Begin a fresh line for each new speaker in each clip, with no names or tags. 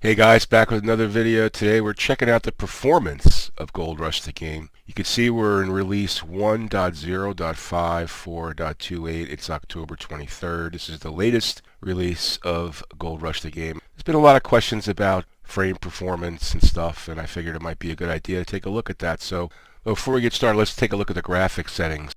Hey guys, back with another video. Today we're checking out the performance of Gold Rush the game. You can see we're in release 1.0.5.4.28. It's October 23rd. This is the latest release of Gold Rush the game. There's been a lot of questions about frame performance and stuff, and I figured it might be a good idea to take a look at that. So before we get started, let's take a look at the graphics settings.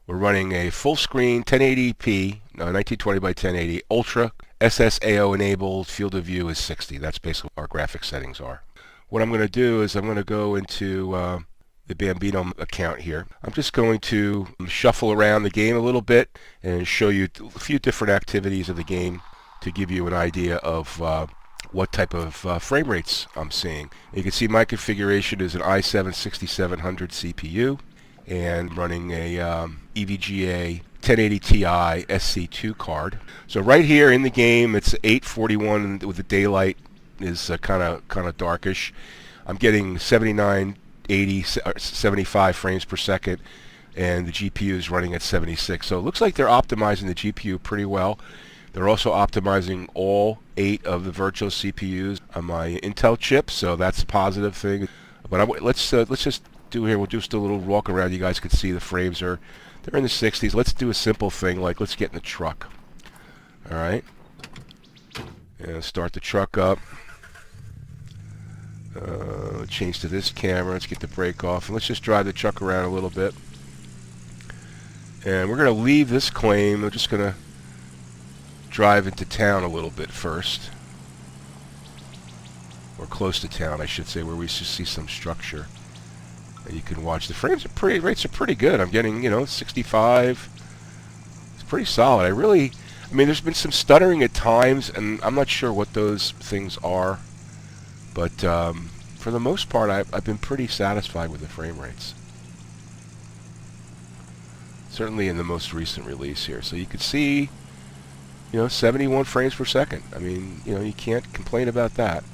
We're running a full screen 1080p, 1920 by 1080 Ultra. SSAO enabled, field of view is 60. That's basically what our graphics settings are. What I'm going to do is I'm going to go into the Bambino account here. I'm just going to shuffle around the game a little bit and show you a few different activities of the game to give you an idea of what type of frame rates I'm seeing. You can see my configuration is an i7 6700 CPU and running a EVGA 1080 Ti SC2 card. So right here in the game, it's 841 with the daylight is kind of darkish. I'm getting 79, 80, 75 frames per second, and the GPU is running at 76. So it looks like they're optimizing the GPU pretty well. They're also optimizing all 8 of the virtual CPUs on my Intel chip, so that's a positive thing. But let's just do here. We'll just do a little walk around. You guys can see the frames they're in the 60s. Let's do a simple thing like let's get in the truck. All right, and start the truck up. Change to this camera. Let's get the brake off, and let's just drive the truck around a little bit. And we're going to leave this claim. We're just going to drive into town a little bit first, or close to town, I should say, where we should see some structure. And you can watch the rates are pretty good. I'm getting 65. It's pretty solid. I mean, there's been some stuttering at times, and I'm not sure what those things are, but for the most part, I've been pretty satisfied with the frame rates. Certainly in the most recent release here. So you can see, 71 frames per second. I mean, you can't complain about that.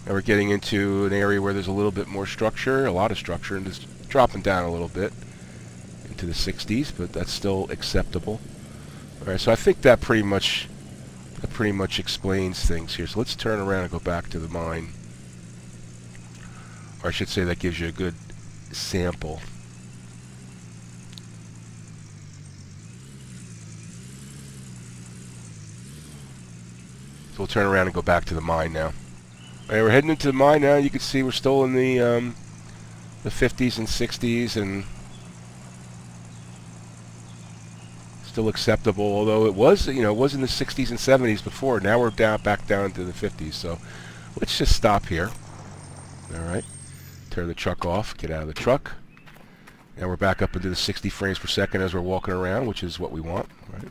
Now we're getting into an area where there's a little bit more structure, a lot of structure, and just dropping down a little bit into the 60s, but that's still acceptable. All right, so I think that pretty much explains things here. So let's turn around and go back to the mine, or I should say that gives you a good sample. So we'll turn around and go back to the mine now. Alright, we're heading into the mine now. You can see we're still in the 50s and 60s and still acceptable. Although it was, it was in the 60s and 70s before. Now we're back down into the 50s. So let's just stop here. All right, turn the truck off. Get out of the truck. Now we're back up into the 60 frames per second as we're walking around, which is what we want, right?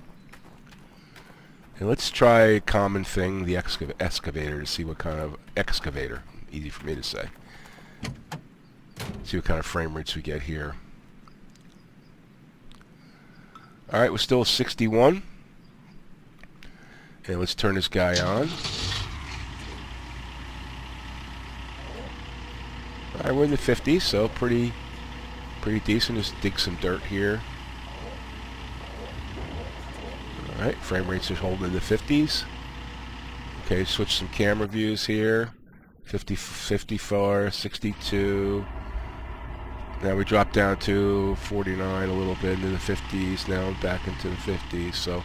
And let's try a common thing, the excavator, to see what kind of excavator, easy for me to say. See what kind of frame rates we get here. Alright, we're still 61. And let's turn this guy on. Alright, we're in the 50s, so pretty decent. Just dig some dirt here. Alright, frame rates are holding in the 50s. Okay, switch some camera views here. 50, 54, 62. Now we drop down to 49 a little bit into the 50s. Now back into the 50s. So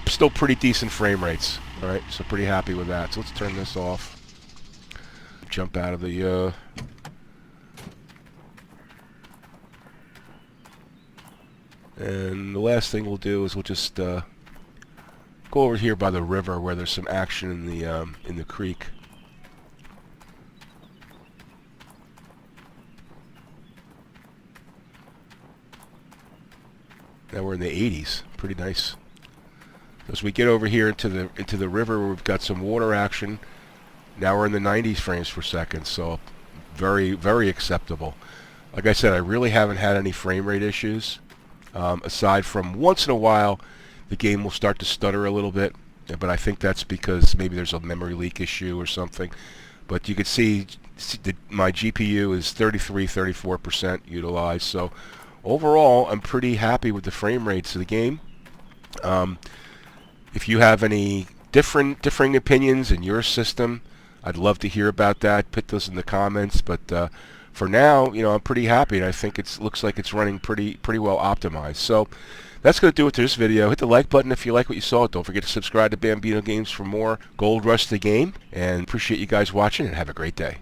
still pretty decent frame rates. Alright, so pretty happy with that. So let's turn this off. Jump out of the and the last thing we'll do is we'll just go over here by the river where there's some action in the creek. Now we're in the 80s, pretty nice. As we get over here into the river, we've got some water action. Now we're in the 90s frames per second, so very, very acceptable. Like I said, I really haven't had any frame rate issues. Aside from once in a while the game will start to stutter a little bit, but I think that's because maybe there's a memory leak issue or something. But you can see my GPU is 34% utilized, so overall I'm pretty happy with the frame rates of the game. If you have any differing opinions in your system, I'd love to hear about that. Put those in the comments. But for now, I'm pretty happy, and I think it looks like it's running pretty well optimized. So that's going to do it to this video. Hit the like button if you like what you saw. Don't forget to subscribe to Bambino Games for more Gold Rush the Game. And appreciate you guys watching, and have a great day.